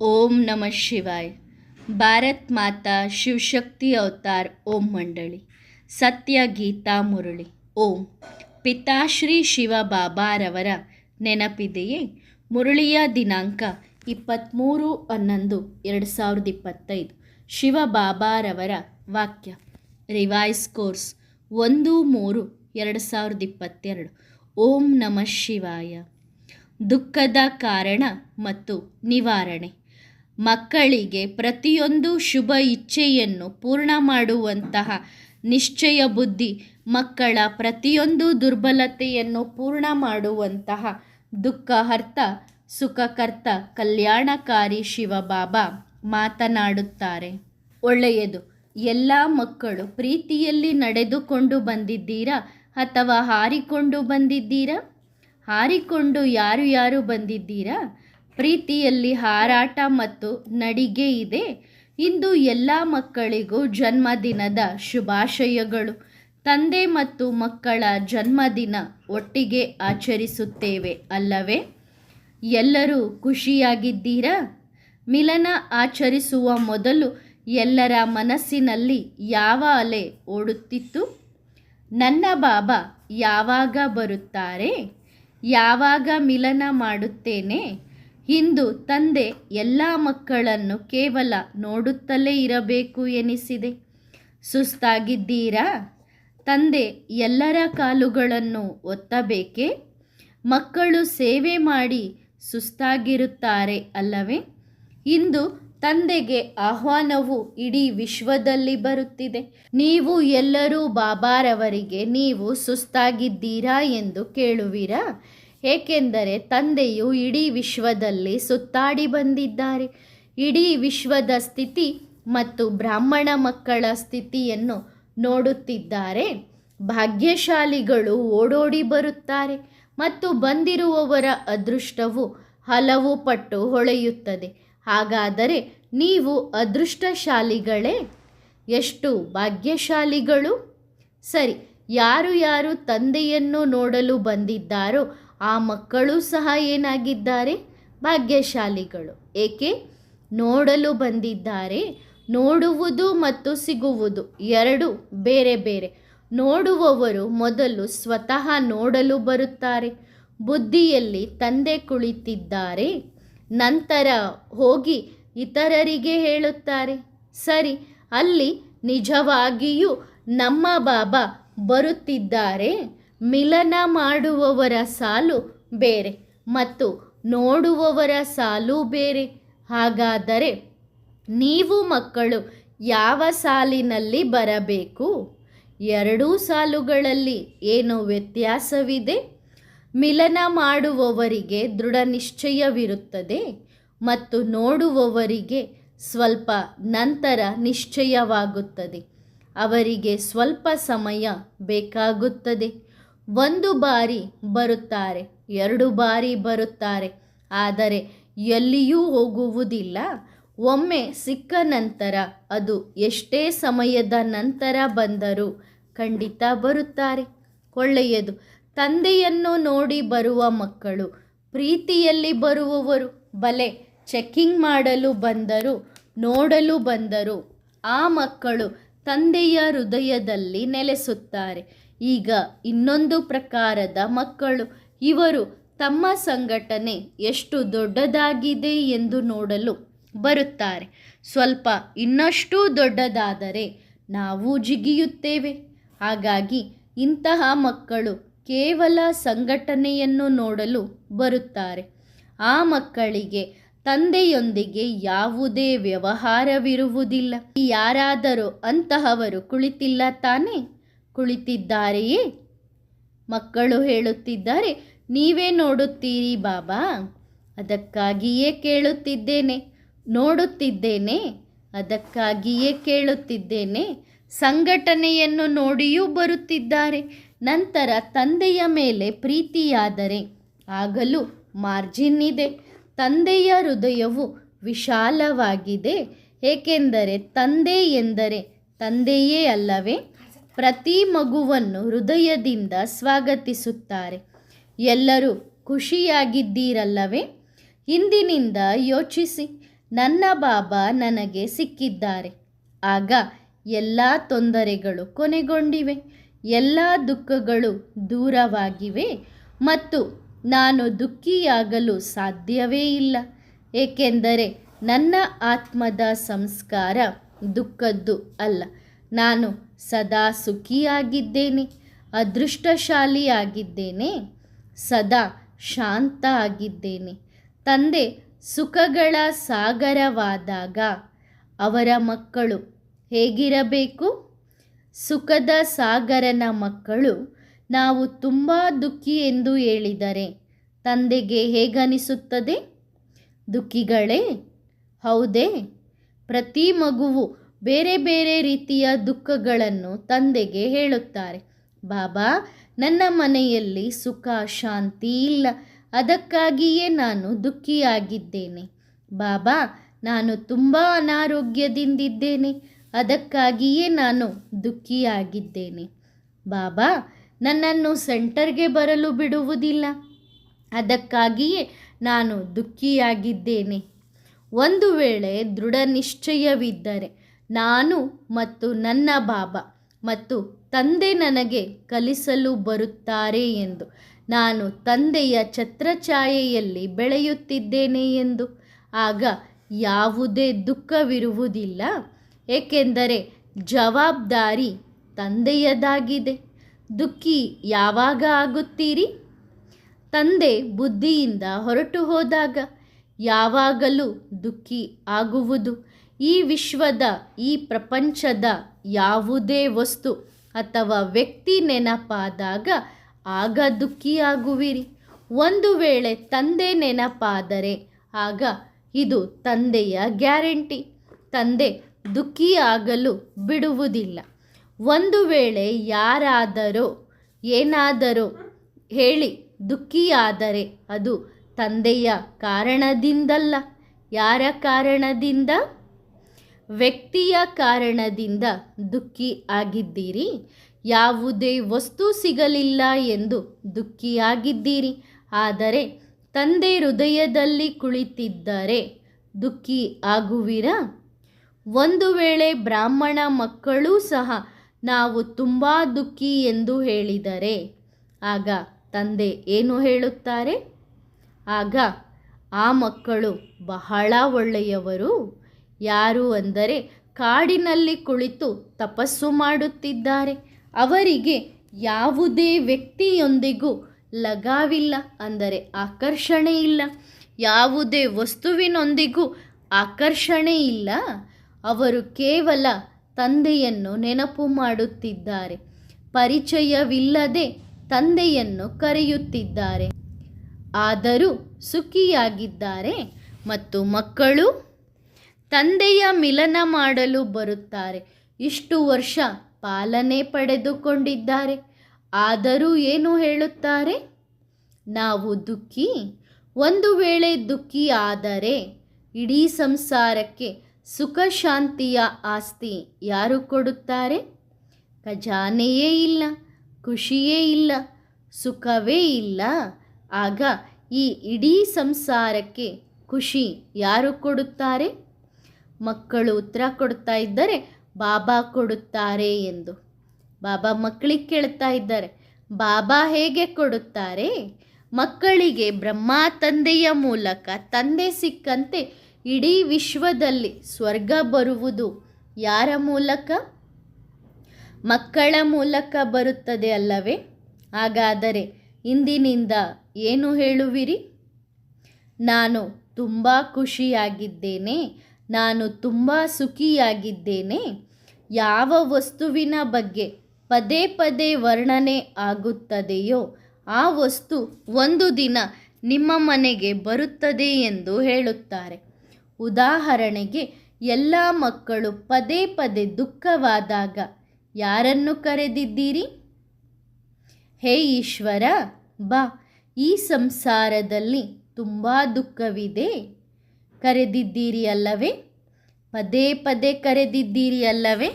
ओम नमः शिवाय। ಭಾರತ್ ಮಾತಾ ಶಿವಶಕ್ತಿ ಅವತಾರ್ ಓಂ ಮಂಡಳಿ ಸತ್ಯ ಗೀತಾ ಮುರಳಿ ಓಂ. ಪಿತಾಶ್ರೀ ಶಿವ ಬಾಬಾರವರ ನೆನಪಿದೆಯೇ? ಮುರಳಿಯ ದಿನಾಂಕ 23/11/2025. ಶಿವ ಬಾಬಾರವರ ವಾಕ್ಯ. Revise course 1/3/2022. ಓಂ ನಮಃ ಶಿವಾಯ. ದುಃಖದ ಕಾರಣ ಮತ್ತು ನಿವಾರಣೆ. ಮಕ್ಕಳಿಗೆ ಪ್ರತಿಯೊಂದು ಶುಭ ಇಚ್ಛೆಯನ್ನು ಪೂರ್ಣ ಮಾಡುವಂತಹ ನಿಶ್ಚಯ ಬುದ್ಧಿ, ಮಕ್ಕಳ ಪ್ರತಿಯೊಂದು ದುರ್ಬಲತೆಯನ್ನು ಪೂರ್ಣ ಮಾಡುವಂತಹ ದುಃಖಹರ್ತ, ಸುಖಕರ್ತ, ಕಲ್ಯಾಣಕಾರಿ ಶಿವಬಾಬಾ ಮಾತನಾಡುತ್ತಾರೆ. ಒಳ್ಳೆಯದು. ಎಲ್ಲ ಮಕ್ಕಳು ಪ್ರೀತಿಯಲ್ಲಿ ನಡೆದುಕೊಂಡು ಬಂದಿದ್ದೀರಾ ಅಥವಾ ಹಾರಿಕೊಂಡು ಬಂದಿದ್ದೀರಾ? ಹಾರಿಕೊಂಡು ಯಾರು ಬಂದಿದ್ದೀರಾ? ಪ್ರೀತಿಯಲ್ಲಿ ಹಾರಾಟ ಮತ್ತು ನಡಿಗೆ ಇದೆ. ಇಂದು ಎಲ್ಲ ಮಕ್ಕಳಿಗೂ ಜನ್ಮದಿನದ ಶುಭಾಶಯಗಳು. ತಂದೆ ಮತ್ತು ಮಕ್ಕಳ ಜನ್ಮದಿನ ಒಟ್ಟಿಗೆ ಆಚರಿಸುತ್ತೇವೆ ಅಲ್ಲವೇ? ಎಲ್ಲರೂ ಖುಷಿಯಾಗಿದ್ದೀರಾ? ಮಿಲನ ಆಚರಿಸುವ ಮೊದಲು ಎಲ್ಲರ ಮನಸ್ಸಿನಲ್ಲಿ ಯಾವ ಅಲೆ ಓಡುತ್ತಿತ್ತು? ನನ್ನ ಬಾಬಾ ಯಾವಾಗ ಬರುತ್ತಾರೆ? ಯಾವಾಗ ಮಿಲನ ಮಾಡುತ್ತೇನೆ? ಇಂದು ತಂದೆ ಎಲ್ಲ ಮಕ್ಕಳನ್ನು ಕೇವಲ ನೋಡುತ್ತಲೇ ಇರಬೇಕು ಎನಿಸಿದೆ. ಸುಸ್ತಾಗಿದ್ದೀರಾ? ತಂದೆ ಎಲ್ಲರ ಕಾಲುಗಳನ್ನು ಒತ್ತಬೇಕೇ? ಮಕ್ಕಳು ಸೇವೆ ಮಾಡಿ ಸುಸ್ತಾಗಿರುತ್ತಾರೆ ಅಲ್ಲವೇ? ಇಂದು ತಂದೆಗೆ ಆಹ್ವಾನವು ಇಡೀ ವಿಶ್ವದಲ್ಲಿ ಬರುತ್ತಿದೆ. ನೀವು ಎಲ್ಲರೂ ಬಾಬಾರವರಿಗೆ ನೀವು ಸುಸ್ತಾಗಿದ್ದೀರಾ ಎಂದು ಕೇಳುವಿರಾ? ಏಕೆಂದರೆ ತಂದೆಯು ಇಡೀ ವಿಶ್ವದಲ್ಲಿ ಸುತ್ತಾಡಿ ಬಂದಿದ್ದಾರೆ. ಇಡೀ ವಿಶ್ವದ ಸ್ಥಿತಿ ಮತ್ತು ಬ್ರಾಹ್ಮಣ ಮಕ್ಕಳ ಸ್ಥಿತಿಯನ್ನು ನೋಡುತ್ತಿದ್ದಾರೆ. ಭಾಗ್ಯಶಾಲಿಗಳು ಓಡೋಡಿ ಬರುತ್ತಾರೆ ಮತ್ತು ಬಂದಿರುವವರ ಅದೃಷ್ಟವು ಹಲವು ಪಟ್ಟು ಹೊಳೆಯುತ್ತದೆ. ಹಾಗಾದರೆ ನೀವು ಅದೃಷ್ಟಶಾಲಿಗಳೇ? ಎಷ್ಟು ಭಾಗ್ಯಶಾಲಿಗಳು! ಸರಿ, ಯಾರು ತಂದೆಯನ್ನು ನೋಡಲು ಬಂದಿದ್ದಾರೋ ಆ ಮಕ್ಕಳು ಸಹ ಏನಾಗಿದ್ದಾರೆ? ಭಾಗ್ಯಶಾಲಿಗಳು. ಏಕೆ? ನೋಡಲು ಬಂದಿದ್ದಾರೆ. ನೋಡುವುದು ಮತ್ತು ಸಿಗುವುದು ಎರಡು ಬೇರೆ ಬೇರೆ. ನೋಡುವವರು ಮೊದಲು ಸ್ವತಃ ನೋಡಲು ಬರುತ್ತಾರೆ. ಬುದ್ಧಿಯಲ್ಲಿ ತಂದೆ ಕುಳಿತಿದ್ದಾರೆ, ನಂತರ ಹೋಗಿ ಇತರರಿಗೆ ಹೇಳುತ್ತಾರೆ. ಸರಿ, ಅಲ್ಲಿ ನಿಜವಾಗಿಯೂ ನಮ್ಮ ಬಾಬಾ ಬರುತ್ತಿದ್ದಾರೆ. ಮಿಲನ ಮಾಡುವವರ ಸಾಲು ಬೇರೆ ಮತ್ತು ನೋಡುವವರ ಸಾಲು ಬೇರೆ. ಹಾಗಾದರೆ ನೀವು ಮಕ್ಕಳು ಯಾವ ಸಾಲಿನಲ್ಲಿ ಬರಬೇಕು? ಎರಡೂ ಸಾಲುಗಳಲ್ಲಿ ಏನು ವ್ಯತ್ಯಾಸವಿದೆ? ಮಿಲನ ಮಾಡುವವರಿಗೆ ದೃಢ ನಿಶ್ಚಯವಿರುತ್ತದೆ ಮತ್ತು ನೋಡುವವರಿಗೆ ಸ್ವಲ್ಪ ನಂತರ ನಿಶ್ಚಯವಾಗುತ್ತದೆ. ಅವರಿಗೆ ಸ್ವಲ್ಪ ಸಮಯ ಬೇಕಾಗುತ್ತದೆ. ಒಂದು ಬಾರಿ ಬರುತ್ತಾರೆ, 2 ಬಾರಿ ಬರುತ್ತಾರೆ, ಆದರೆ ಎಲ್ಲಿಯೂ ಹೋಗುವುದಿಲ್ಲ. ಒಮ್ಮೆ ಸಿಕ್ಕ ನಂತರ ಅದು ಎಷ್ಟೇ ಸಮಯದ ನಂತರ ಬಂದರೂ ಖಂಡಿತ ಬರುತ್ತಾರೆ. ಒಳ್ಳೆಯದು. ತಂದೆಯನ್ನು ನೋಡಿ ಬರುವ ಮಕ್ಕಳು ಪ್ರೀತಿಯಲ್ಲಿ ಬರುವವರು. ಬಲೆ ಚೆಕ್ಕಿಂಗ್ ಮಾಡಲು ಬಂದರು, ನೋಡಲು ಬಂದರು. ಆ ಮಕ್ಕಳು ತಂದೆಯ ಹೃದಯದಲ್ಲಿ ನೆಲೆಸುತ್ತಾರೆ. ಈಗ ಇನ್ನೊಂದು ಪ್ರಕಾರದ ಮಕ್ಕಳು. ಇವರು ತಮ್ಮ ಸಂಘಟನೆ ಎಷ್ಟು ದೊಡ್ಡದಾಗಿದೆ ಎಂದು ನೋಡಲು ಬರುತ್ತಾರೆ. ಸ್ವಲ್ಪ ಇನ್ನಷ್ಟು ದೊಡ್ಡದಾದರೆ ನಾವು ಜಿಗಿಯುತ್ತೇವೆ. ಹಾಗಾಗಿ ಇಂತಹ ಮಕ್ಕಳು ಕೇವಲ ಸಂಘಟನೆಯನ್ನು ನೋಡಲು ಬರುತ್ತಾರೆ. ಆ ಮಕ್ಕಳಿಗೆ ತಂದೆಯೊಂದಿಗೆ ಯಾವುದೇ ವ್ಯವಹಾರವಿರುವುದಿಲ್ಲ. ಯಾರಾದರೂ ಅಂತಹವರು ಕುಳಿತಿಲ್ಲ ತಾನೇ? ಕುಳಿತಿದ್ದಾರೆಯೇ? ಮಕ್ಕಳು ಹೇಳುತ್ತಿದ್ದಾರೆ, ನೀವೇ ನೋಡುತ್ತೀರಿ ಬಾಬಾ. ಅದಕ್ಕಾಗಿಯೇ ಕೇಳುತ್ತಿದ್ದೇನೆ. ನೋಡುತ್ತಿದ್ದೇನೆ, ಅದಕ್ಕಾಗಿಯೇ ಕೇಳುತ್ತಿದ್ದೇನೆ. ಸಂಘಟನೆಯನ್ನು ನೋಡಿಯೂ ಬರುತ್ತಿದ್ದಾರೆ. ನಂತರ ತಂದೆಯ ಮೇಲೆ ಪ್ರೀತಿಯಾದರೆ ಆಗಲೂ ಮಾರ್ಜಿನ್ ಇದೆ. ತಂದೆಯ ಹೃದಯವು ವಿಶಾಲವಾಗಿದೆ. ಏಕೆಂದರೆ ತಂದೆ ಎಂದರೆ ತಂದೆಯೇ ಅಲ್ಲವೇ? ಪ್ರತಿ ಮಗುವನ್ನು ಹೃದಯದಿಂದ ಸ್ವಾಗತಿಸುತ್ತಾರೆ. ಎಲ್ಲರೂ ಖುಷಿಯಾಗಿದ್ದೀರಲ್ಲವೇ? ಇಂದಿನಿಂದ ಯೋಚಿಸಿ, ನನ್ನ ಬಾಬಾ ನನಗೆ ಸಿಕ್ಕಿದ್ದಾರೆ. ಆಗ ಎಲ್ಲ ತೊಂದರೆಗಳು ಕೊನೆಗೊಂಡಿವೆ, ಎಲ್ಲ ದುಃಖಗಳು ದೂರವಾಗಿವೆ ಮತ್ತು ನಾನು ದುಃಖಿಯಾಗಲು ಸಾಧ್ಯವೇ ಇಲ್ಲ. ಏಕೆಂದರೆ ನನ್ನ ಆತ್ಮದ ಸಂಸ್ಕಾರ ದುಃಖದ್ದು ಅಲ್ಲ. ನಾನು ಸದಾ ಸುಖಿಯಾಗಿದ್ದೇನೆ, ಅದೃಷ್ಟಶಾಲಿಯಾಗಿದ್ದೇನೆ, ಸದಾ ಶಾಂತ ಆಗಿದ್ದೇನೆ. ತಂದೆ ಸುಖಗಳ ಸಾಗರವಾದಾಗ ಅವರ ಮಕ್ಕಳು ಹೇಗಿರಬೇಕು? ಸುಖದ ಸಾಗರನ ಮಕ್ಕಳು ನಾವು ತುಂಬ ದುಃಖಿ ಎಂದು ಹೇಳಿದರೆ ತಂದೆಗೆ ಹೇಗನಿಸುತ್ತದೆ? ದುಃಖಿಗಳೇ, ಹೌದೇ? ಪ್ರತಿ ಮಗುವು ಬೇರೆ ಬೇರೆ ರೀತಿಯ ದುಃಖಗಳನ್ನು ತಂದೆಗೆ ಹೇಳುತ್ತಾರೆ. ಬಾಬಾ, ನನ್ನ ಮನೆಯಲ್ಲಿ ಸುಖ ಶಾಂತಿ ಇಲ್ಲ, ಅದಕ್ಕಾಗಿಯೇ ನಾನು ದುಃಖಿಯಾಗಿದ್ದೇನೆ. ಬಾಬಾ, ನಾನು ತುಂಬ ಅನಾರೋಗ್ಯದಿಂದಿದ್ದೇನೆ, ಅದಕ್ಕಾಗಿಯೇ ನಾನು ದುಃಖಿಯಾಗಿದ್ದೇನೆ. ಬಾಬಾ, ನನ್ನನ್ನು ಸೆಂಟರ್ಗೆ ಬರಲು ಬಿಡುವುದಿಲ್ಲ, ಅದಕ್ಕಾಗಿಯೇ ನಾನು ದುಃಖಿಯಾಗಿದ್ದೇನೆ. ಒಂದು ವೇಳೆ ದೃಢ ನಿಶ್ಚಯವಿದ್ದರೆ ನಾನು ಮತ್ತು ನನ್ನ ಬಾಬಾ ಮತ್ತು ತಂದೆ ನನಗೆ ಕಲಿಸಲು ಬರುತ್ತಾರೆ ಎಂದು, ನಾನು ತಂದೆಯ ಛತ್ರಛಾಯೆಯಲ್ಲಿ ಬೆಳೆಯುತ್ತಿದ್ದೇನೆ ಎಂದು, ಆಗ ಯಾವುದೇ ದುಃಖವಿರುವುದಿಲ್ಲ. ಏಕೆಂದರೆ ಜವಾಬ್ದಾರಿ ತಂದೆಯದಾಗಿದೆ. ದುಃಖಿ ಯಾವಾಗ ಆಗುತ್ತೀರಿ? ತಂದೆ ಬುದ್ಧಿಯಿಂದ ಹೊರಟು ಹೋದಾಗ ಯಾವಾಗಲೂ ದುಃಖಿ ಆಗುವುದು. ಈ ವಿಶ್ವದ, ಈ ಪ್ರಪಂಚದ ಯಾವುದೇ ವಸ್ತು ಅಥವಾ ವ್ಯಕ್ತಿ ನೆನಪಾದಾಗ ಆಗ ದುಃಖಿಯಾಗುವಿರಿ. ಒಂದು ವೇಳೆ ತಂದೆ ನೆನಪಾದರೆ ಆಗ ಇದು ತಂದೆಯ ಗ್ಯಾರಂಟಿ. ತಂದೆ ದುಃಖಿಯಾಗಲು ಬಿಡುವುದಿಲ್ಲ. ಒಂದು ವೇಳೆ ಯಾರಾದರೋ ಏನಾದರೋ ಹೇಳಿ ದುಃಖಿಯಾದರೆ ಅದು ತಂದೆಯ ಕಾರಣದಿಂದಲ್ಲ. ಯಾರ ಕಾರಣದಿಂದ? ವ್ಯಕ್ತಿಯ ಕಾರಣದಿಂದ ದುಃಖಿ ಆಗಿದ್ದೀರಿ. ಯಾವುದೇ ವಸ್ತು ಸಿಗಲಿಲ್ಲ ಎಂದು ದುಃಖಿಯಾಗಿದ್ದೀರಿ. ಆದರೆ ತಂದೆ ಹೃದಯದಲ್ಲಿ ಕುಳಿತಿದ್ದರೆ ದುಃಖಿ ಆಗುವಿರಾ? ಒಂದು ವೇಳೆ ಬ್ರಾಹ್ಮಣ ಮಕ್ಕಳೂ ಸಹ ನಾವು ತುಂಬ ದುಃಖಿ ಎಂದು ಹೇಳಿದರೆ ಆಗ ತಂದೆ ಏನು ಹೇಳುತ್ತಾರೆ? ಆಗ ಆ ಮಕ್ಕಳು ಬಹಳ ಒಳ್ಳೆಯವರು. ಯಾರು ಅಂದರೆ ಕಾಡಿನಲ್ಲಿ ಕುಳಿತು ತಪಸ್ಸು ಮಾಡುತ್ತಿದ್ದಾರೆ. ಅವರಿಗೆ ಯಾವುದೇ ವ್ಯಕ್ತಿಯೊಂದಿಗೂ ಲಗಾವಿಲ್ಲ, ಅಂದರೆ ಆಕರ್ಷಣೆ ಇಲ್ಲ. ಯಾವುದೇ ವಸ್ತುವಿನೊಂದಿಗೂ ಆಕರ್ಷಣೆ ಇಲ್ಲ. ಅವರು ಕೇವಲ ತಂದೆಯನ್ನು ನೆನಪು ಮಾಡುತ್ತಿದ್ದಾರೆ. ಪರಿಚಯವಿಲ್ಲದೆ ತಂದೆಯನ್ನು ಕರೆಯುತ್ತಿದ್ದಾರೆ. ಆದರೂ ಸುಖಿಯಾಗಿದ್ದಾರೆ. ಮತ್ತು ಮಕ್ಕಳು ತಂದೆಯ ಮಿಲನ ಮಾಡಲು ಬರುತ್ತಾರೆ. ಇಷ್ಟು ವರ್ಷ ಪಾಲನೆ ಪಡೆದುಕೊಂಡಿದ್ದಾರೆ. ಆದರೂ ಏನು ಹೇಳುತ್ತಾರೆ? ನಾವು ದುಃಖಿ. ಒಂದು ವೇಳೆ ದುಃಖಿ ಆದರೆ ಇಡೀ ಸಂಸಾರಕ್ಕೆ ಸುಖ ಶಾಂತಿಯ ಆಸ್ತಿ ಯಾರು ಕೊಡುತ್ತಾರೆ? ಖಜಾನೆಯೇ ಇಲ್ಲ, ಖುಷಿಯೇ ಇಲ್ಲ, ಸುಖವೇ ಇಲ್ಲ. ಆಗ ಈ ಇಡೀ ಸಂಸಾರಕ್ಕೆ ಖುಷಿ ಯಾರು ಕೊಡುತ್ತಾರೆ? ಮಕ್ಕಳು ಉತ್ತರ ಕೊಡ್ತಾ ಇದ್ದರೆ ಬಾಬಾ ಕೊಡುತ್ತಾರೆ ಎಂದು. ಬಾಬಾ ಮಕ್ಕಳಿಗೆ ಕೇಳ್ತಾ ಇದ್ದಾರೆ, ಬಾಬಾ ಹೇಗೆ ಕೊಡುತ್ತಾರೆ? ಮಕ್ಕಳಿಗೆ ಬ್ರಹ್ಮ ತಂದೆಯ ಮೂಲಕ ತಂದೆ ಸಿಕ್ಕಂತೆ ಇಡೀ ವಿಶ್ವದಲ್ಲಿ ಸ್ವರ್ಗ ಬರುವುದು ಯಾರ ಮೂಲಕ? ಮಕ್ಕಳ ಮೂಲಕ ಬರುತ್ತದೆ ಅಲ್ಲವೇ? ಹಾಗಾದರೆ ಇಂದಿನಿಂದ ಏನು ಹೇಳುವಿರಿ? ನಾನು ತುಂಬ ಖುಷಿಯಾಗಿದ್ದೇನೆ, ನಾನು ತುಂಬ ಸುಖಿಯಾಗಿದ್ದೇನೆ. ಯಾವ ವಸ್ತುವಿನ ಬಗ್ಗೆ ಪದೇ ಪದೇ ವರ್ಣನೆ ಆಗುತ್ತದೆಯೋ ಆ ವಸ್ತು ಒಂದು ದಿನ ನಿಮ್ಮ ಮನೆಗೆ ಬರುತ್ತದೆ ಎಂದು ಹೇಳುತ್ತಾರೆ. ಉದಾಹರಣೆಗೆ, ಎಲ್ಲ ಮಕ್ಕಳು ಪದೇ ಪದೇ ದುಃಖವಾದಾಗ ಯಾರನ್ನು ಕರೆದಿದ್ದೀರಿ? ಹೇ ಈಶ್ವರ, ಬಾ, ಈ ಸಂಸಾರದಲ್ಲಿ ತುಂಬ ದುಃಖವಿದೆ, ಕರೆದಿದ್ದೀರಿ ಅಲ್ಲವೇ? ಪದೇ ಪದೇ ಕರೆದಿದ್ದೀರಿ ಅಲ್ಲವೇ?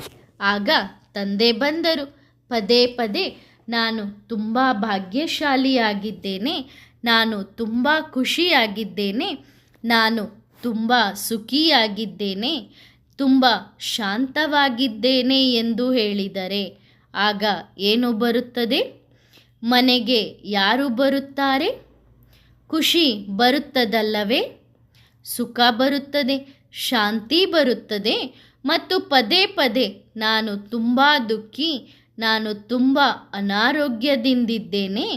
ಆಗ ತಂದೆ ಬಂದರು. ಪದೇ ಪದೇ ನಾನು ತುಂಬ ಭಾಗ್ಯಶಾಲಿಯಾಗಿದ್ದೇನೆ, ನಾನು ತುಂಬ ಖುಷಿಯಾಗಿದ್ದೇನೆ, ನಾನು ತುಂಬ ಸುಖಿಯಾಗಿದ್ದೇನೆ, ತುಂಬ ಶಾಂತವಾಗಿದ್ದೇನೆ ಎಂದು ಹೇಳಿದರೆ ಆಗ ಏನು ಬರುತ್ತದೆ? ಮನೆಗೆ ಯಾರು ಬರುತ್ತಾರೆ? ಖುಷಿ ಬರುತ್ತದಲ್ಲವೇ? ಸುಖ ಬರುತ್ತದೆ, ಶಾಂತಿ ಬರುತ್ತದೆ ಮತ್ತು ಪದೇ ಪದೇ ನಾನು ತುಂಬ ದುಃಖಿ, ನಾನು ತುಂಬ ಅನಾರೋಗ್ಯದಿಂದಿದ್ದೇನೆ,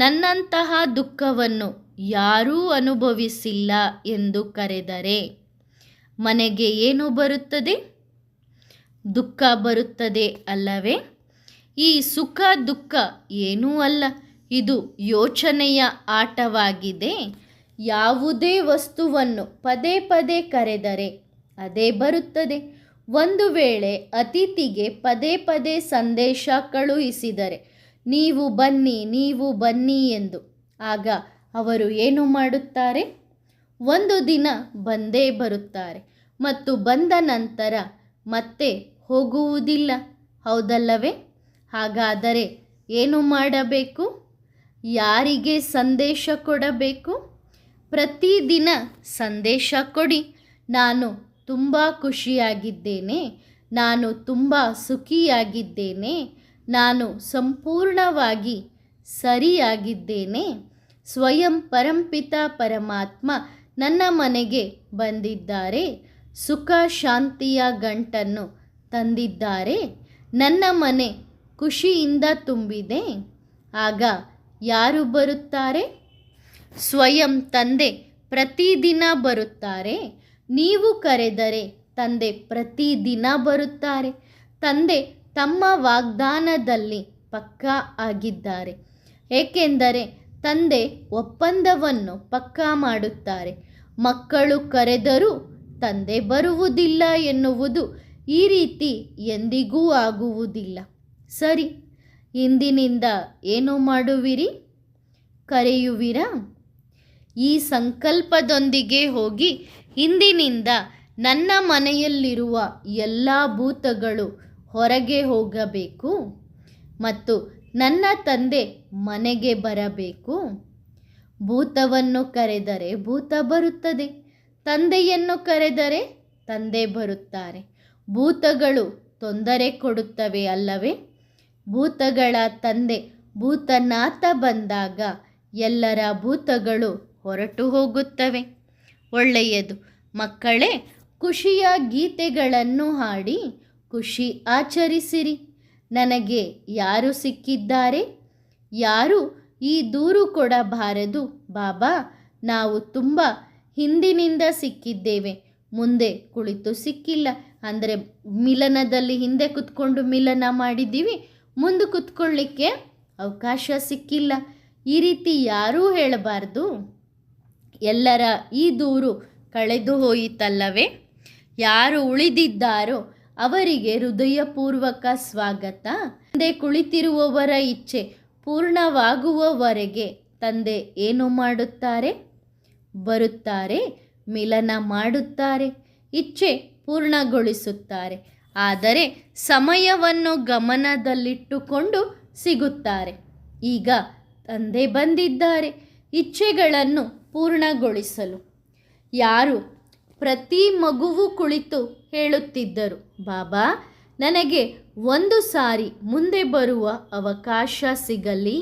ನನ್ನಂತಹ ದುಃಖವನ್ನು ಯಾರೂ ಅನುಭವಿಸಿಲ್ಲ ಎಂದು ಕರೆದರೆ ಮನೆಗೆ ಏನು ಬರುತ್ತದೆ? ದುಃಖ ಬರುತ್ತದೆ ಅಲ್ಲವೇ? ಈ ಸುಖ ದುಃಖ ಏನೂ ಅಲ್ಲ, ಇದು ಯೋಚನೆಯ ಆಟವಾಗಿದೆ. ಯಾವುದೇ ವಸ್ತುವನ್ನು ಪದೇ ಪದೇ ಕರೆದರೆ ಅದೇ ಬರುತ್ತದೆ. ಒಂದು ವೇಳೆ ಅತಿಥಿಗೆ ಪದೇ ಪದೇ ಸಂದೇಶ ಕಳುಹಿಸಿದರೆ ನೀವು ಬನ್ನಿ, ನೀವು ಬನ್ನಿ ಎಂದು, ಆಗ ಅವರು ಏನು ಮಾಡುತ್ತಾರೆ? ಒಂದು ದಿನ ಬಂದೇ ಬರುತ್ತಾರೆ ಮತ್ತು ಬಂದ ನಂತರ ಮತ್ತೆ ಹೋಗುವುದಿಲ್ಲ, ಹೌದಲ್ಲವೇ? ಹಾಗಾದರೆ ಏನು ಮಾಡಬೇಕು? ಯಾರಿಗೆ ಸಂದೇಶ ಕೊಡಬೇಕು? ಪ್ರತಿದಿನ ಸಂದೇಶ ಕೊಡಿ. ನಾನು ತುಂಬ ಖುಷಿಯಾಗಿದ್ದೇನೆ, ನಾನು ತುಂಬ ಸುಖಿಯಾಗಿದ್ದೇನೆ, ನಾನು ಸಂಪೂರ್ಣವಾಗಿ ಸರಿಯಾಗಿದ್ದೇನೆ, ಸ್ವಯಂ ಪರಂಪಿತ ಪರಮಾತ್ಮ ನನ್ನ ಮನೆಗೆ ಬಂದಿದ್ದಾರೆ, ಸುಖ ಶಾಂತಿಯ ಗಂಟನ್ನು ತಂದಿದ್ದಾರೆ, ನನ್ನ ಮನೆ ಖುಷಿಯಿಂದ ತುಂಬಿದೆ. ಆಗ ಯಾರು ಬರುತ್ತಾರೆ? ಸ್ವಯಂ ತಂದೆ ಪ್ರತಿದಿನ ಬರುತ್ತಾರೆ. ನೀವು ಕರೆದರೆ ತಂದೆ ಪ್ರತಿದಿನ ಬರುತ್ತಾರೆ. ತಂದೆ ತಮ್ಮ ವಾಗ್ದಾನದಲ್ಲಿ ಪಕ್ಕಾ ಆಗಿದ್ದಾರೆ, ಏಕೆಂದರೆ ತಂದೆ ಒಪ್ಪಂದವನ್ನು ಪಕ್ಕಾ ಮಾಡುತ್ತಾರೆ. ಮಕ್ಕಳು ಕರೆದರೂ ತಂದೆ ಬರುವುದಿಲ್ಲ ಎನ್ನುವುದು ಈ ರೀತಿ ಎಂದಿಗೂ ಆಗುವುದಿಲ್ಲ. ಸರಿ, ಇಂದಿನಿಂದ ಏನು ಮಾಡುವಿರಿ? ಕರೆಯುವಿರಾ? ಈ ಸಂಕಲ್ಪದೊಂದಿಗೆ ಹೋಗಿ, ಇಂದಿನಿಂದ ನನ್ನ ಮನೆಯಲ್ಲಿರುವ ಎಲ್ಲ ಭೂತಗಳು ಹೊರಗೆ ಹೋಗಬೇಕು ಮತ್ತು ನನ್ನ ತಂದೆ ಮನೆಗೆ ಬರಬೇಕು. ಭೂತವನ್ನು ಕರೆದರೆ ಭೂತ ಬರುತ್ತದೆ, ತಂದೆಯನ್ನು ಕರೆದರೆ ತಂದೆ ಬರುತ್ತಾರೆ. ಭೂತಗಳು ತೊಂದರೆ ಕೊಡುತ್ತವೆ ಅಲ್ಲವೇ? ಭೂತಗಳ ತಂದೆ ಭೂತನಾಥ ಬಂದಾಗ ಎಲ್ಲರ ಭೂತಗಳು ಹೊರಟು ಹೋಗುತ್ತವೆ. ಒಳ್ಳೆಯದು ಮಕ್ಕಳೇ, ಖುಷಿಯ ಗೀತೆಗಳನ್ನು ಹಾಡಿ ಖುಷಿ ಆಚರಿಸಿರಿ. ನನಗೆ ಯಾರು ಸಿಕ್ಕಿದ್ದಾರೆ? ಯಾರು ಈ ದೂರು ಕೊಡಬಾರದು. ಬಾಬಾ, ನಾವು ತುಂಬ ಹಿಂದಿನಿಂದ ಸಿಕ್ಕಿದ್ದೇವೆ, ಮುಂದೆ ಕುಳಿತು ಸಿಕ್ಕಿಲ್ಲ. ಅಂದರೆ ಮಿಲನದಲ್ಲಿ ಹಿಂದೆ ಕುತ್ಕೊಂಡು ಮಿಲನ ಮಾಡಿದ್ದೀವಿ, ಮುಂದೆ ಕುತ್ಕೊಳ್ಳಿಕ್ಕೆ ಅವಕಾಶ ಸಿಕ್ಕಿಲ್ಲ. ಈ ರೀತಿ ಯಾರೂ ಹೇಳಬಾರ್ದು. ಎಲ್ಲರ ಈ ದೂರು ಕಳೆದು ಹೋಯಿತಲ್ಲವೇ? ಯಾರು ಉಳಿದಿದ್ದಾರೋ ಅವರಿಗೆ ಹೃದಯಪೂರ್ವಕ ಸ್ವಾಗತ. ತಂದೆ ಕುಳಿತಿರುವವರ ಇಚ್ಛೆ ಪೂರ್ಣವಾಗುವವರೆಗೆ ತಂದೆ ಏನು ಮಾಡುತ್ತಾರೆ? ಬರುತ್ತಾರೆ, ಮಿಲನ ಮಾಡುತ್ತಾರೆ, ಇಚ್ಛೆ ಪೂರ್ಣಗೊಳಿಸುತ್ತಾರೆ. ಆದರೆ ಸಮಯವನ್ನು ಗಮನದಲ್ಲಿಟ್ಟುಕೊಂಡು ಸಿಗುತ್ತಾರೆ. ಈಗ ತಂದೆ ಬಂದಿದ್ದಾರೆ ಇಚ್ಛೆಗಳನ್ನು ಪೂರ್ಣಗೊಳಿಸಲು. ಯಾರು ಪ್ರತಿ ಮಗುವು ಕುಳಿತು ಹೇಳುತ್ತಿದ್ದರು, ಬಾಬಾ ನನಗೆ ಒಂದು ಸಾರಿ ಮುಂದೆ ಬರುವ ಅವಕಾಶ ಸಿಗಲಿ.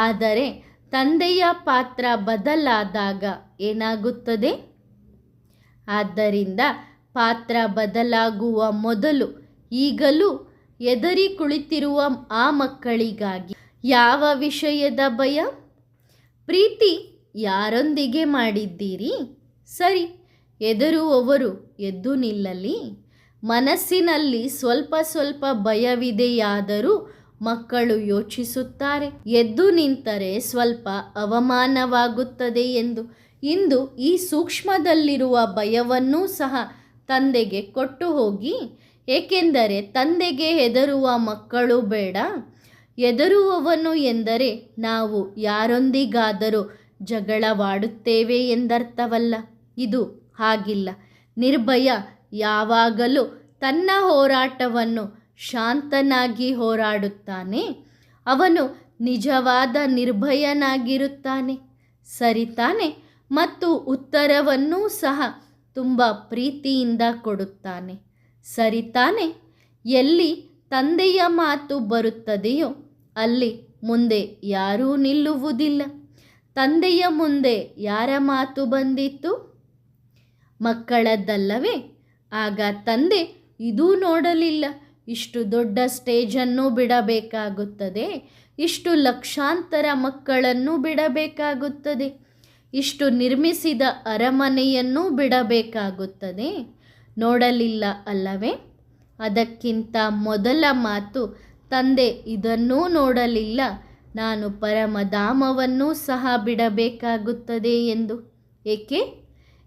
ಆದರೆ ತಂದೆಯ ಪಾತ್ರ ಬದಲಾದಾಗ ಏನಾಗುತ್ತದೆ? ಆದ್ದರಿಂದ ಪಾತ್ರ ಬದಲಾಗುವ ಮೊದಲು ಈಗಲೂ ಎದರಿ ಕುಳಿತಿರುವ ಆ ಮಕ್ಕಳಿಗಾಗಿ ಯಾವ ವಿಷಯದ ಭಯ? ಪ್ರೀತಿ ಯಾರೊಂದಿಗೆ ಮಾಡಿದ್ದೀರಿ? ಸರಿ, ಎದರುವವರು ಎದ್ದು ನಿಲ್ಲಲಿ. ಮನಸ್ಸಿನಲ್ಲಿ ಸ್ವಲ್ಪ ಸ್ವಲ್ಪ ಭಯವಿದೆಯಾದರೂ ಮಕ್ಕಳು ಯೋಚಿಸುತ್ತಾರೆ, ಎದ್ದು ನಿಂತರೆ ಸ್ವಲ್ಪ ಅವಮಾನವಾಗುತ್ತದೆ ಎಂದು. ಇಂದು ಈ ಸೂಕ್ಷ್ಮದಲ್ಲಿರುವ ಭಯವನ್ನೂ ಸಹ ತಂದೆಗೆ ಕೊಟ್ಟು ಹೋಗಿ, ಏಕೆಂದರೆ ತಂದೆಗೆ ಹೆದರುವ ಮಕ್ಕಳು ಬೇಡ. ಹೆದರುವವನು ಎಂದರೆ ನಾವು ಯಾರೊಂದಿಗಾದರೂ ಜಗಳವಾಡುತ್ತೇವೆ ಎಂದರ್ಥವಲ್ಲ. ಇದು ಹಾಗಿಲ್ಲ. ನಿರ್ಭಯ ಯಾವಾಗಲೂ ತನ್ನ ಹೋರಾಟವನ್ನು ಶಾಂತನಾಗಿ ಹೋರಾಡುತ್ತಾನೆ. ಅವನು ನಿಜವಾದ ನಿರ್ಭಯನಾಗಿರುತ್ತಾನೆ. ಸರಿ ತಾನೆ? ಮತ್ತು ಉತ್ತರವನ್ನೂ ಸಹ ತುಂಬ ಪ್ರೀತಿಯಿಂದ ಕೊಡುತ್ತಾನೆ. ಸರಿ ತಾನೆ? ಎಲ್ಲಿ ತಂದೆಯ ಮಾತು ಬರುತ್ತದೆಯೋ ಅಲ್ಲಿ ಮುಂದೆ ಯಾರೂ ನಿಲ್ಲುವುದಿಲ್ಲ. ತಂದೆಯ ಮುಂದೆ ಯಾರ ಮಾತು ಬಂದಿತ್ತು? ಮಕ್ಕಳದ್ದಲ್ಲವೇ? ಆಗ ತಂದೆ ಇದೂ ನೋಡಲಿಲ್ಲ. ಇಷ್ಟು ದೊಡ್ಡ ಸ್ಟೇಜನ್ನು ಬಿಡಬೇಕಾಗುತ್ತದೆ, ಇಷ್ಟು ಲಕ್ಷಾಂತರ ಮಕ್ಕಳನ್ನು ಬಿಡಬೇಕಾಗುತ್ತದೆ, ಇಷ್ಟು ನಿರ್ಮಿಸಿದ ಅರಮನೆಯನ್ನು ಬಿಡಬೇಕಾಗುತ್ತದೆ. ನೋಡಲಿಲ್ಲ ಅಲ್ಲವೇ? ಅದಕ್ಕಿಂತ ಮೊದಲ ಮಾತು ತಂದೆ ಇದನ್ನೂ ನೋಡಲಿಲ್ಲ, ನಾನು ಪರಮಧಾಮವನ್ನೂ ಸಹ ಬಿಡಬೇಕಾಗುತ್ತದೆ ಎಂದು.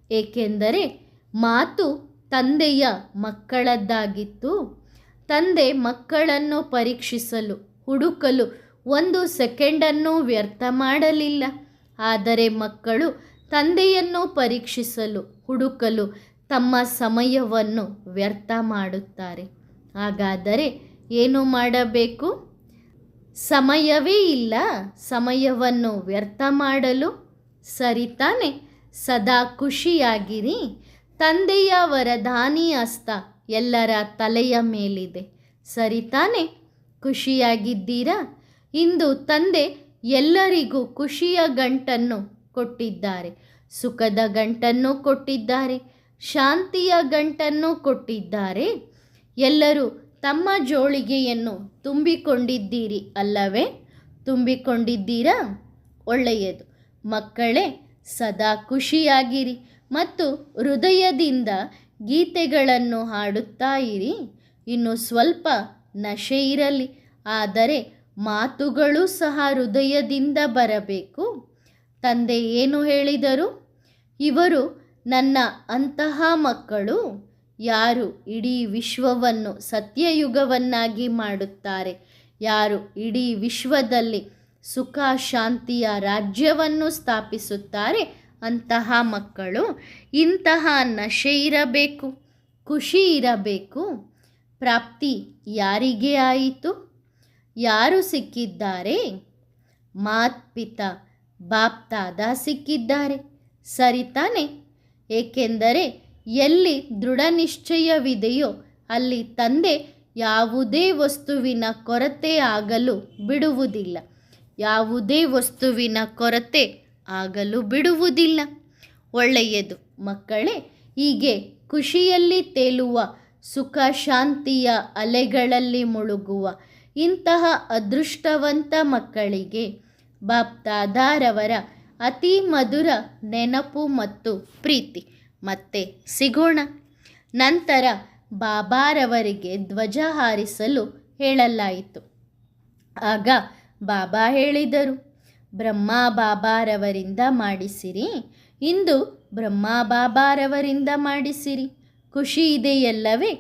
ಏಕೆಂದರೆ ಮಾತು ತಂದೆಯ ಮಕ್ಕಳದ್ದಾಗಿತ್ತು. ತಂದೆ ಮಕ್ಕಳನ್ನು ಪರೀಕ್ಷಿಸಲು ಹುಡುಕಲು 1 ಸೆಕೆಂಡನ್ನು ವ್ಯರ್ಥ ಮಾಡಲಿಲ್ಲ. ಆದರೆ ಮಕ್ಕಳು ತಂದೆಯನ್ನು ಪರೀಕ್ಷಿಸಲು ಹುಡುಕಲು ತಮ್ಮ ಸಮಯವನ್ನು ವ್ಯರ್ಥ ಮಾಡುತ್ತಾರೆ. ಹಾಗಾದರೆ ಏನು ಮಾಡಬೇಕು? ಸಮಯವೇ ಇಲ್ಲ ಸಮಯವನ್ನು ವ್ಯರ್ಥ ಮಾಡಲು. ಸರಿ ತಾನೆ? ಸದಾ ಖುಷಿಯಾಗಿರಿ. ತಂದೆಯ ವರದಾನಿ ಹಸ್ತ ಎಲ್ಲರ ತಲೆಯ ಮೇಲಿದೆ. ಸರಿ ತಾನೆ? ಖುಷಿಯಾಗಿದ್ದೀರಾ? ಇಂದು ತಂದೆ ಎಲ್ಲರಿಗೂ ಖುಷಿಯ ಗಂಟನ್ನು ಕೊಟ್ಟಿದ್ದಾರೆ, ಸುಖದ ಗಂಟನ್ನು ಕೊಟ್ಟಿದ್ದಾರೆ, ಶಾಂತಿಯ ಗಂಟನ್ನು ಕೊಟ್ಟಿದ್ದಾರೆ. ಎಲ್ಲರೂ ತಮ್ಮ ಜೋಳಿಗೆಯನ್ನು ತುಂಬಿಕೊಂಡಿದ್ದೀರಿ ಅಲ್ಲವೇ? ತುಂಬಿಕೊಂಡಿದ್ದೀರಾ? ಒಳ್ಳೆಯದು ಮಕ್ಕಳೇ. ಸದಾ ಖುಷಿಯಾಗಿರಿ ಮತ್ತು ಹೃದಯದಿಂದ ಗೀತೆಗಳನ್ನು ಹಾಡುತ್ತಾ ಇರಿ. ಇನ್ನು ಸ್ವಲ್ಪ ನಶೆ ಇರಲಿ, ಆದರೆ ಮಾತುಗಳು ಸಹ ಹೃದಯದಿಂದ ಬರಬೇಕು. ತಂದೆ ಏನು ಹೇಳಿದರು? ಇವರು ನನ್ನ ಅಂತಹ ಮಕ್ಕಳು ಯಾರು ಇಡೀ ವಿಶ್ವವನ್ನು ಸತ್ಯಯುಗವನ್ನಾಗಿ ಮಾಡುತ್ತಾರೆ, ಯಾರು ಇಡೀ ವಿಶ್ವದಲ್ಲಿ ಸುಖ ಶಾಂತಿಯ ರಾಜ್ಯವನ್ನು ಸ್ಥಾಪಿಸುತ್ತಾರೆ, ಅಂತಹ ಮಕ್ಕಳು. ಇಂತಹ ನಶೆ ಇರಬೇಕು, ಖುಷಿ ಇರಬೇಕು. ಪ್ರಾಪ್ತಿ ಯಾರಿಗೆ ಆಯಿತು? ಯಾರು ಸಿಕ್ಕಿದ್ದಾರೆ? ಮಾತ್ಪಿತಾ ಬಾಪ್ ದಾದಾ ಸಿಕ್ಕಿದ್ದಾರೆ. ಸರಿ ತಾನೆ? ಏಕೆಂದರೆ ಎಲ್ಲಿ ದೃಢ ನಿಶ್ಚಯವಿದೆಯೋ ಅಲ್ಲಿ ತಂದೆ ಯಾವುದೇ ವಸ್ತುವಿನ ಕೊರತೆ ಆಗಲು ಬಿಡುವುದಿಲ್ಲ. ಯಾವುದೇ ವಸ್ತುವಿನ ಕೊರತೆ ಆಗಲು ಬಿಡುವುದಿಲ್ಲ. ಒಳ್ಳೆಯದು ಮಕ್ಕಳೇ. ಹೀಗೆ ಖುಷಿಯಲ್ಲಿ ತೇಲುವ, ಸುಖ ಶಾಂತಿಯ ಅಲೆಗಳಲ್ಲಿ ಮುಳುಗುವ ಇಂತಹ ಅದೃಷ್ಟವಂತ ಮಕ್ಕಳಿಗೆ ಬಾಪ್ ದಾದಾರವರ ಅತಿ ಮಧುರ ನೆನಪು ಮತ್ತು ಪ್ರೀತಿ. ಮತ್ತೆ ಸಿಗೋಣ. ನಂತರ ಬಾಬಾರವರಿಗೆ ಧ್ವಜ ಹಾರಿಸಲು ಹೇಳಲಾಯಿತು. ಆಗ ಬಾಬಾ ಹೇಳಿದರು, ಬ್ರಹ್ಮ ಬಾಬಾರವರಿಂದ ಮಾಡಿಸಿರಿ, ಇಂದು ಬ್ರಹ್ಮ ಬಾಬಾರವರಿಂದ ಮಾಡಿಸಿರಿ. ಖುಷಿ ಇದೆಯಲ್ಲವೇ?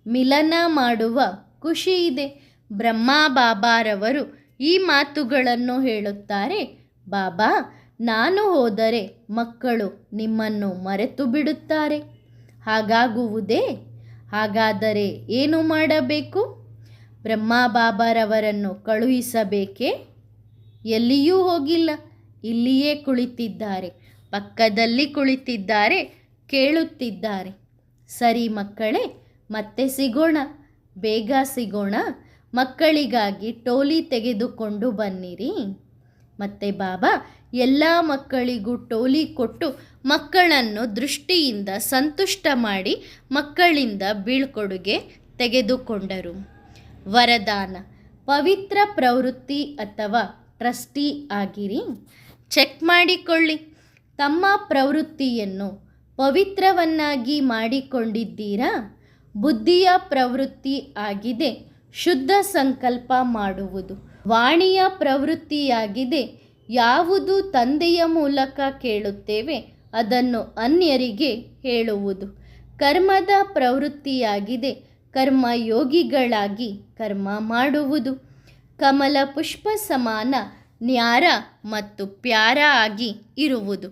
ಮಿಲನ ಮಾಡುವ ಖುಷಿ ಇದೆ. ಬ್ರಹ್ಮ ಬಾಬಾರವರು ಈ ಮಾತುಗಳನ್ನು ಹೇಳುತ್ತಾರೆ. ಬಾಬಾ, ನಾನು ಹೋದರೆ ಮಕ್ಕಳು ನಿಮ್ಮನ್ನು ಮರೆತು ಬಿಡುತ್ತಾರೆ. ಹಾಗಾಗುವುದೇ? ಹಾಗಾದರೆ ಏನು ಮಾಡಬೇಕು? ಬ್ರಹ್ಮ ಬಾಬಾರವರನ್ನು ಕಳುಹಿಸಬೇಕೇ? ಎಲ್ಲಿಯೂ ಹೋಗಿಲ್ಲ, ಇಲ್ಲಿಯೇ ಕುಳಿತಿದ್ದಾರೆ, ಪಕ್ಕದಲ್ಲಿ ಕುಳಿತಿದ್ದಾರೆ, ಕೇಳುತ್ತಿದ್ದಾರೆ. ಸರಿ ಮಕ್ಕಳೇ, ಮತ್ತೆ ಸಿಗೋಣ, ಬೇಗ ಸಿಗೋಣ. ಮಕ್ಕಳಿಗಾಗಿ ಟೋಲಿ ತೆಗೆದುಕೊಂಡು ಬನ್ನಿರಿ. ಮತ್ತೆ ಬಾಬಾ ಎಲ್ಲ ಮಕ್ಕಳಿಗೂ ಟೋಲಿ ಕೊಟ್ಟು ಮಕ್ಕಳನ್ನು ದೃಷ್ಟಿಯಿಂದ ಸಂತುಷ್ಟ ಮಾಡಿ ಮಕ್ಕಳಿಂದ ಬೀಳ್ಕೊಡುಗೆ ತೆಗೆದುಕೊಂಡರು. ವರದಾನ: ಪವಿತ್ರ ಪ್ರವೃತ್ತಿ ಅಥವಾ ಟ್ರಸ್ಟಿ ಆಗಿರಿ. ಚೆಕ್ ಮಾಡಿಕೊಳ್ಳಿ, ತಮ್ಮ ಪ್ರವೃತ್ತಿಯನ್ನು ಪವಿತ್ರವನ್ನಾಗಿ ಮಾಡಿಕೊಂಡಿದ್ದೀರಾ? ಬುದ್ಧಿಯ ಪ್ರವೃತ್ತಿ ಆಗಿದೆ ಶುದ್ಧ ಸಂಕಲ್ಪ ಮಾಡುವುದು. ವಾಣಿಯ ಪ್ರವೃತ್ತಿಯಾಗಿದೆ ಯಾವುದು ತಂದೆಯ ಮೂಲಕ ಕೇಳುತ್ತೇವೆ ಅದನ್ನು ಅನ್ಯರಿಗೆ ಹೇಳುವುದು. ಕರ್ಮದ ಪ್ರವೃತ್ತಿಯಾಗಿದೆ ಕರ್ಮಯೋಗಿಗಳಾಗಿ ಕರ್ಮ ಮಾಡುವುದು. ಕಮಲ ಪುಷ್ಪ ಸಮಾನ ನ್ಯಾರ ಮತ್ತು ಪ್ಯಾರ ಆಗಿ ಇರುವುದು.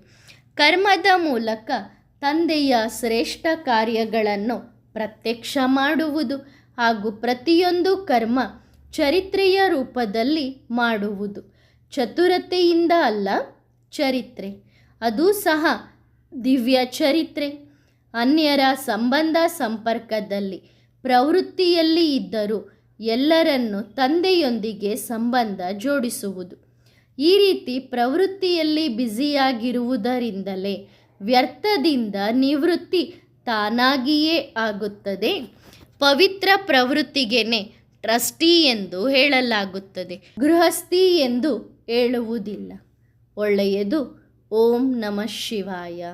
ಕರ್ಮದ ಮೂಲಕ ತಂದೆಯ ಶ್ರೇಷ್ಠ ಕಾರ್ಯಗಳನ್ನು ಪ್ರತ್ಯಕ್ಷ ಮಾಡುವುದು ಹಾಗೂ ಪ್ರತಿಯೊಂದು ಕರ್ಮ ಚರಿತ್ರೆಯ ರೂಪದಲ್ಲಿ ಮಾಡುವುದು. ಚತುರತೆಯಿಂದ ಅಲ್ಲ, ಚರಿತ್ರೆ. ಅದು ಸಹ ದಿವ್ಯ ಚರಿತ್ರೆ. ಅನ್ಯರ ಸಂಬಂಧ ಸಂಪರ್ಕದಲ್ಲಿ ಪ್ರವೃತ್ತಿಯಲ್ಲಿ ಇದ್ದರೂ ಎಲ್ಲರನ್ನು ತಂದೆಯೊಂದಿಗೆ ಸಂಬಂಧ ಜೋಡಿಸುವುದು. ಈ ರೀತಿ ಪ್ರವೃತ್ತಿಯಲ್ಲಿ ಬ್ಯುಸಿಯಾಗಿರುವುದರಿಂದಲೇ ವ್ಯರ್ಥದಿಂದ ನಿವೃತ್ತಿ ತಾನಾಗಿಯೇ ಆಗುತ್ತದೆ. ಪವಿತ್ರ ಪ್ರವೃತ್ತಿಗೆನೆ ಟ್ರಸ್ಟಿ ಎಂದು ಹೇಳಲಾಗುತ್ತದೆ, ಗೃಹಸ್ಥಿ ಎಂದು ಹೇಳುವುದಿಲ್ಲ. ಒಳ್ಳೆಯದು. ಓಂ ನಮಃ ಶಿವಾಯ.